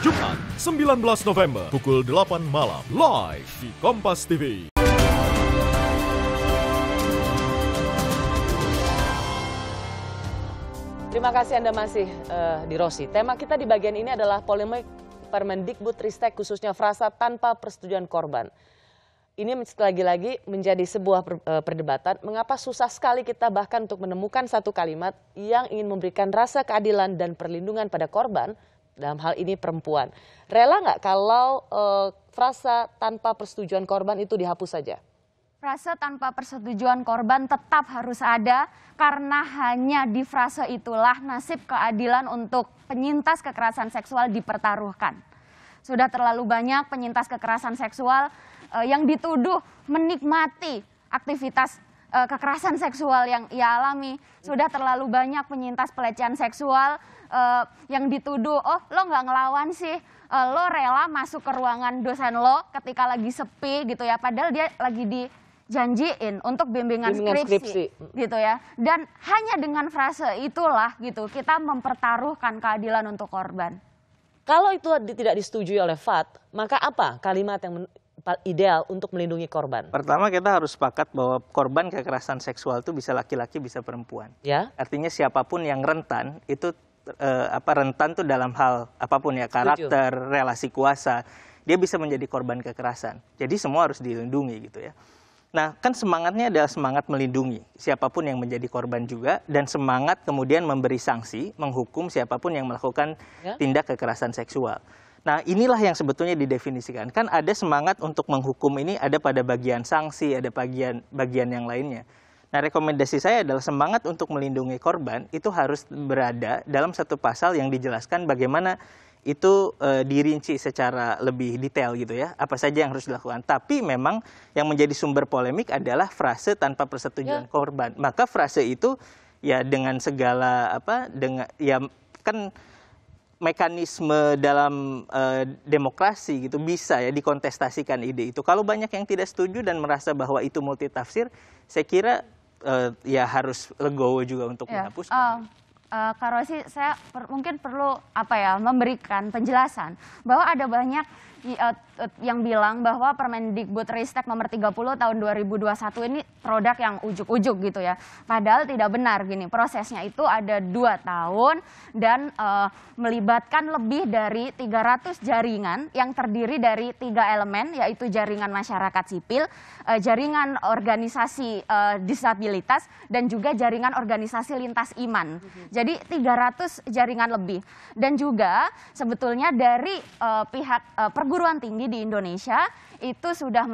Jumat 19 November pukul 8 malam live di Kompas TV. Terima kasih Anda masih di Rosi. Tema kita di bagian ini adalah polemik Permendikbudristek khususnya frasa tanpa persetujuan korban. Ini lagi-lagi menjadi sebuah perdebatan. Mengapa susah sekali kita bahkan untuk menemukan satu kalimat yang ingin memberikan rasa keadilan dan perlindungan pada korban, dalam hal ini perempuan. Rela nggak kalau frasa tanpa persetujuan korban itu dihapus saja? Frase tanpa persetujuan korban tetap harus ada karena hanya di frase itulah nasib keadilan untuk penyintas kekerasan seksual dipertaruhkan. Sudah terlalu banyak penyintas kekerasan seksual yang dituduh menikmati aktivitas kekerasan seksual yang ia alami. Sudah terlalu banyak penyintas pelecehan seksual yang dituduh, oh lo nggak ngelawan sih, lo rela masuk ke ruangan dosen lo ketika lagi sepi gitu ya, padahal dia lagi dijanjiin untuk bimbingan skripsi gitu ya. Dan hanya dengan frase itulah gitu kita mempertaruhkan keadilan untuk korban. Kalau itu tidak disetujui oleh FAT, maka apa kalimat yang ideal untuk melindungi korban? Pertama kita harus sepakat bahwa korban kekerasan seksual itu bisa laki-laki bisa perempuan. Ya. Artinya siapapun yang rentan itu rentan tuh dalam hal apapun ya, karakter, relasi kuasa, dia bisa menjadi korban kekerasan. Jadi semua harus dilindungi gitu ya. Nah, kan semangatnya adalah semangat melindungi siapapun yang menjadi korban juga, dan semangat kemudian memberi sanksi, menghukum siapapun yang melakukan tindak kekerasan seksual. Nah, inilah yang sebetulnya didefinisikan. Kan ada semangat untuk menghukum ini ada pada bagian sanksi, ada bagian yang lainnya. Nah, rekomendasi saya adalah semangat untuk melindungi korban itu harus berada dalam satu pasal yang dijelaskan bagaimana itu dirinci secara lebih detail gitu ya, apa saja yang harus dilakukan. Tapi memang yang menjadi sumber polemik adalah frase tanpa persetujuan korban. Maka frase itu ya dengan segala ya kan mekanisme dalam demokrasi gitu bisa ya dikontestasikan ide itu. Kalau banyak yang tidak setuju dan merasa bahwa itu multitafsir, saya kira ya harus legowo juga untuk menghapuskan. Kak Rosi, saya mungkin perlu memberikan penjelasan bahwa ada banyak yang bilang bahwa Permendikbudristek nomor 30 tahun 2021 ini produk yang ujuk-ujuk gitu ya. Padahal tidak benar gini, prosesnya itu ada 2 tahun dan melibatkan lebih dari 300 jaringan yang terdiri dari 3 elemen, yaitu jaringan masyarakat sipil, jaringan organisasi disabilitas, dan juga jaringan organisasi lintas iman. Jadi 300 jaringan lebih. Dan juga sebetulnya dari pihak perguruan tinggi di Indonesia itu sudah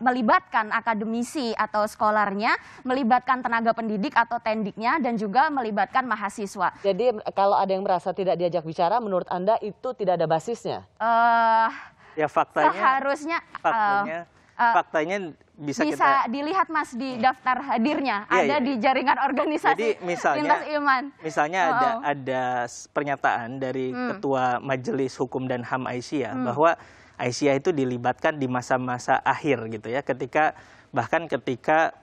melibatkan akademisi atau skolarnya, melibatkan tenaga pendidik atau tendiknya, dan juga melibatkan mahasiswa. Jadi kalau ada yang merasa tidak diajak bicara, menurut Anda itu tidak ada basisnya? Ya faktanya, seharusnya faktanya bisa kita dilihat Mas di daftar hadirnya, ada di jaringan organisasi lintas iman. Misalnya ada pernyataan dari Ketua Majelis Hukum dan HAM Aisyah bahwa Aisyah itu dilibatkan di masa-masa akhir gitu ya, bahkan ketika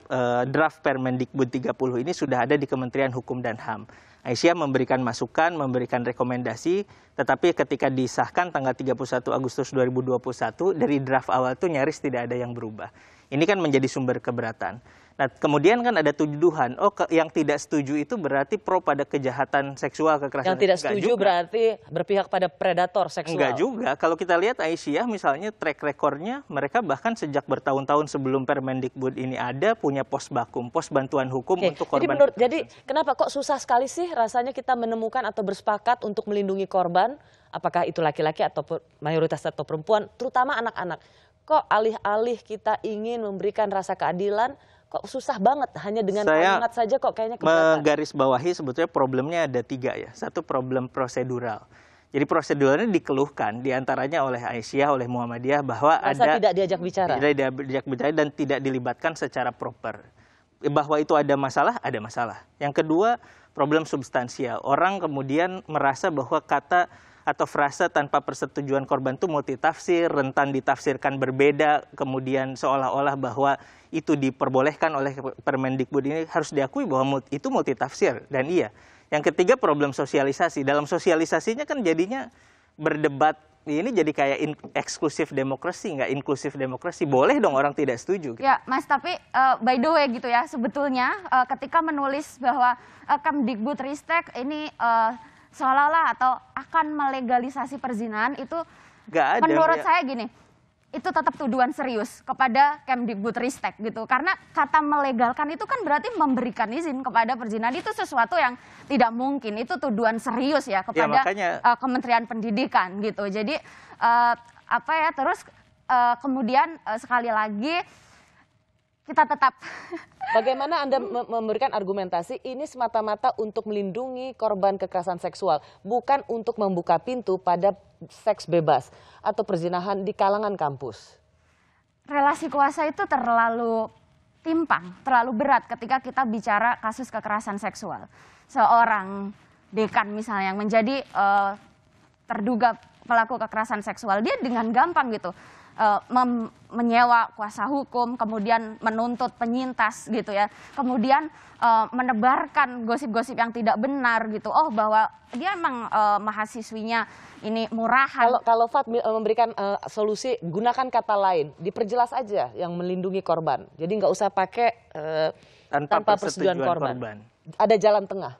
draft Permendikbud 30 ini sudah ada di Kementerian Hukum dan HAM. Aisyah memberikan masukan, memberikan rekomendasi, tetapi ketika disahkan tanggal 31 Agustus 2021, dari draft awal itu nyaris tidak ada yang berubah. Ini kan menjadi sumber keberatan. Nah, kemudian kan ada tuduhan, yang tidak setuju itu berarti pro pada kejahatan seksual, kekerasan. Yang tidak setuju berarti berpihak pada predator seksual. Enggak juga. Kalau kita lihat Aisyah misalnya track recordnya, mereka bahkan sejak bertahun-tahun sebelum Permendikbud ini ada, punya pos bakum, pos bantuan hukum untuk korban. Jadi kenapa kok susah sekali sih rasanya kita menemukan atau bersepakat untuk melindungi korban, apakah itu laki-laki atau mayoritas atau perempuan, terutama anak-anak. Kok alih-alih kita ingin memberikan rasa keadilan, kok susah banget hanya dengan kalimat saja kok kayaknya keberatan. Menggarisbawahi sebetulnya problemnya ada 3 ya. Satu problem prosedural. Jadi proseduralnya dikeluhkan diantaranya oleh Aisyah, oleh Muhammadiyah bahwa tidak diajak bicara. Tidak diajak bicara dan tidak dilibatkan secara proper. Bahwa itu ada masalah, ada masalah. Yang kedua, problem substansial. Orang kemudian merasa bahwa kata atau frasa tanpa persetujuan korban itu multitafsir, rentan ditafsirkan berbeda, kemudian seolah-olah bahwa itu diperbolehkan oleh Permendikbud ini, harus diakui bahwa itu multitafsir, dan iya. Yang ketiga problem sosialisasi. Dalam sosialisasinya kan jadinya berdebat ini jadi kayak eksklusif demokrasi, nggak inklusif demokrasi. Boleh dong orang tidak setuju. Ya, Mas, tapi by the way gitu ya, sebetulnya ketika menulis bahwa Kemdikbudristek ini seolah-olah atau akan melegalisasi perzinahan itu, nggak ada, menurut saya gini, itu tetap tuduhan serius kepada Kemdikbudristek gitu. Karena kata melegalkan itu kan berarti memberikan izin kepada perzinahan, itu sesuatu yang tidak mungkin. Itu tuduhan serius ya kepada Kementerian Pendidikan gitu. Jadi terus kemudian sekali lagi kita tetap bagaimana Anda memberikan argumentasi ini semata-mata untuk melindungi korban kekerasan seksual, bukan untuk membuka pintu pada seks bebas atau perzinahan di kalangan kampus? Relasi kuasa itu terlalu timpang, terlalu berat ketika kita bicara kasus kekerasan seksual. Seorang dekan misalnya yang menjadi terduga pelaku kekerasan seksual, dia dengan gampang gitu menyewa kuasa hukum, kemudian menuntut penyintas gitu ya, kemudian menebarkan gosip-gosip yang tidak benar gitu. Oh, bahwa dia emang mahasiswinya ini murahan. Kalau Fat memberikan solusi, gunakan kata lain, diperjelas aja yang melindungi korban. Jadi nggak usah pakai tanpa persetujuan korban. Ada jalan tengah?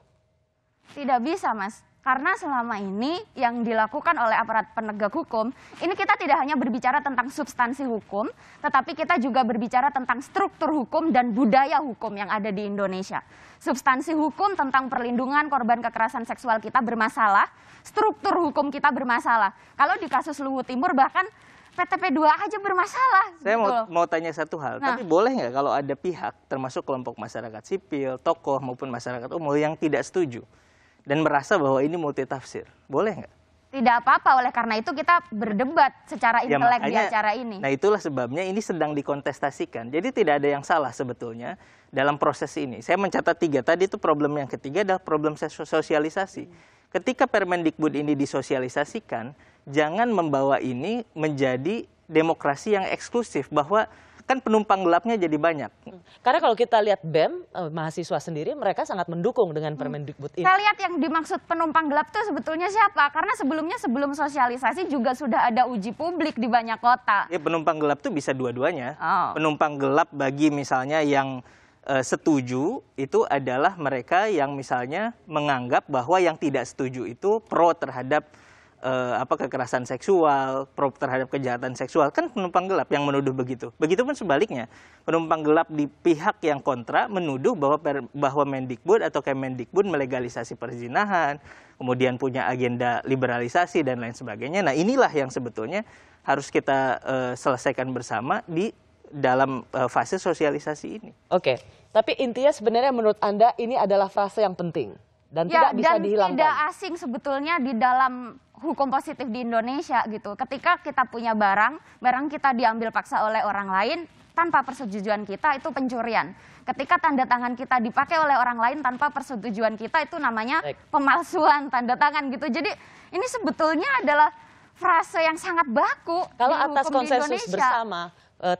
Tidak bisa, Mas. Karena selama ini yang dilakukan oleh aparat penegak hukum, ini kita tidak hanya berbicara tentang substansi hukum, tetapi kita juga berbicara tentang struktur hukum dan budaya hukum yang ada di Indonesia. Substansi hukum tentang perlindungan korban kekerasan seksual kita bermasalah, struktur hukum kita bermasalah. Kalau di kasus Luhut Timur bahkan PTP 2 aja bermasalah. Saya mau tanya satu hal, tapi boleh nggak kalau ada pihak, termasuk kelompok masyarakat sipil, tokoh maupun masyarakat umum yang tidak setuju dan merasa bahwa ini multitafsir, boleh nggak? Tidak apa-apa, oleh karena itu kita berdebat secara intelek di acara ini. Nah, itulah sebabnya ini sedang dikontestasikan. Jadi tidak ada yang salah sebetulnya dalam proses ini. Saya mencatat 3, tadi itu problem yang ketiga adalah problem sosialisasi. Ketika Permendikbud ini disosialisasikan, jangan membawa ini menjadi demokrasi yang eksklusif, bahwa kan penumpang gelapnya jadi banyak. Karena kalau kita lihat BEM, mahasiswa sendiri mereka sangat mendukung dengan Permendikbud ini. Saya lihat yang dimaksud penumpang gelap itu sebetulnya siapa? Karena sebelumnya sebelum sosialisasi juga sudah ada uji publik di banyak kota. Ya, penumpang gelap itu bisa dua-duanya. Penumpang gelap bagi misalnya yang setuju itu adalah mereka yang misalnya menganggap bahwa yang tidak setuju itu pro terhadap kekerasan seksual, pro terhadap kejahatan seksual, kan penumpang gelap yang menuduh begitu. Begitupun sebaliknya, penumpang gelap di pihak yang kontra menuduh bahwa Mendikbud atau Kemendikbud melegalisasi perzinahan, kemudian punya agenda liberalisasi dan lain sebagainya. Nah, inilah yang sebetulnya harus kita selesaikan bersama di dalam fase sosialisasi ini. Oke, tapi intinya sebenarnya menurut Anda ini adalah fase yang penting dan tidak bisa dihilangkan. Tidak asing sebetulnya di dalam hukum positif di Indonesia gitu. Ketika kita punya barang kita diambil paksa oleh orang lain tanpa persetujuan kita, itu pencurian. Ketika tanda tangan kita dipakai oleh orang lain tanpa persetujuan kita, itu namanya pemalsuan tanda tangan gitu. Jadi ini sebetulnya adalah frase yang sangat baku. Kalau atas konsensus bersama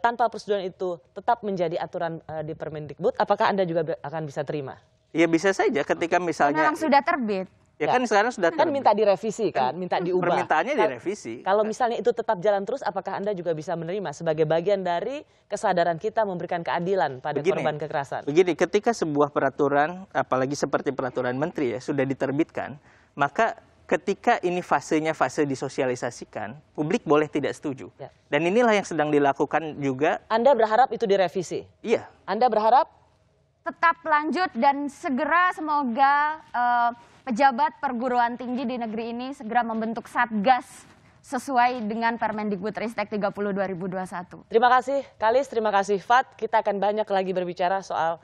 tanpa persetujuan itu tetap menjadi aturan di Permendikbud, apakah Anda juga akan bisa terima? Ya, bisa saja ketika misalnya memang sudah terbit. Ya kan sekarang sudah kan minta direvisi kan, minta diubah. Permintaannya direvisi. Kalau misalnya itu tetap jalan terus, apakah Anda juga bisa menerima sebagai bagian dari kesadaran kita memberikan keadilan pada korban kekerasan? Begini, ketika sebuah peraturan, apalagi seperti peraturan menteri ya, sudah diterbitkan, maka ketika ini fasenya fase disosialisasikan, publik boleh tidak setuju. Ya. Dan inilah yang sedang dilakukan juga. Anda berharap itu direvisi? Iya. Anda berharap? Tetap lanjut dan segera semoga pejabat perguruan tinggi di negeri ini segera membentuk satgas sesuai dengan Permendikbudristek 30 2021. Terima kasih Kalis, terima kasih Fat. Kita akan banyak lagi berbicara soal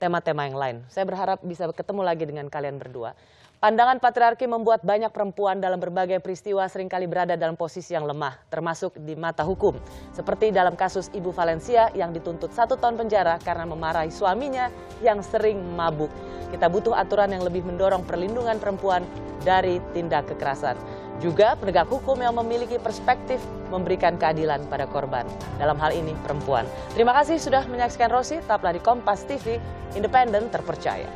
tema-tema yang lain. Saya berharap bisa ketemu lagi dengan kalian berdua. Pandangan patriarki membuat banyak perempuan dalam berbagai peristiwa seringkali berada dalam posisi yang lemah, termasuk di mata hukum. Seperti dalam kasus Ibu Valencia yang dituntut 1 tahun penjara karena memarahi suaminya yang sering mabuk. Kita butuh aturan yang lebih mendorong perlindungan perempuan dari tindak kekerasan. Juga penegak hukum yang memiliki perspektif memberikan keadilan pada korban. Dalam hal ini perempuan. Terima kasih sudah menyaksikan Rosi, tetaplah di Kompas TV, independen terpercaya.